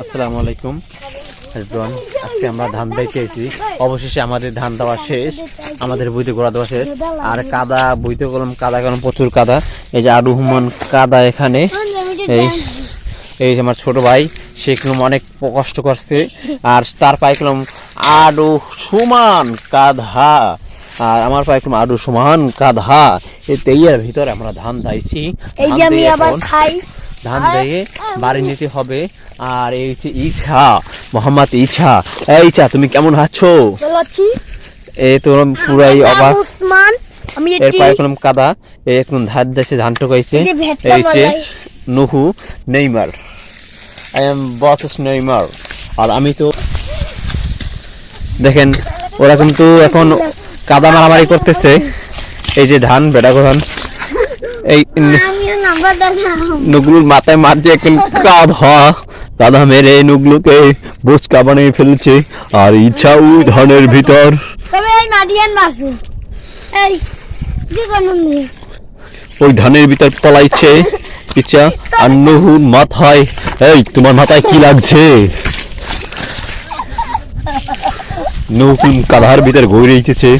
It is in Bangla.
আসসালামু আলাইকুম এভরিওয়ান। আজকে আমরা ধান দিতে এসেছি। অবশেষে আমাদের ধান দেওয়া শেষ, আমাদের বইতে গোড়া দেওয়া শেষ। আর কাদা বইতে কলম কাদা কলম প্রচুর কাদা। এই যে আডু হুমান কাদা এখানে। এই যে আমার ছোট ভাই, সে কলম অনেক কষ্ট করছে। আর তার পায়ে কলম আডু সমান কাদা, আর আমার পায়ে কলম আডু সমান কাদা। এই তেইয়ের ভিতরে আমরা ধান দাইছি। ধান দিয়ে বাড়ি নিতে হবে। আর এই যে ইচ্ছা মোহাম্মদ ইচ্ছা, এই ইচ্ছা তুমি কেমন আছো? এই তো পুরাই অবাক। এর পায়ে কোনো কাদা, এখন ধান দেশে ধান টোকাইছে। এই যে নুহু Neymar, I am boss Neymar. আর আমি তো দেখেন ওরা কিন্তু এখন কাদা মারামারি করতেছে। এই যে ধান বেড়া ধান, এই নুগলুর মাথায় মারছে এখন কাদা মেরে নুগলুকে বোচকা বানিয়ে ফেলছে। আর ইচ্ছা ওই ধানের ভিতর, ওই ধানের ভিতর পলাইছে ইচ্ছা। আর নুহুর মাথায়, এই তোমার মাথায় কি লাগছে? নুহুল কাদার ভিতর ঘুরে রেখেছে।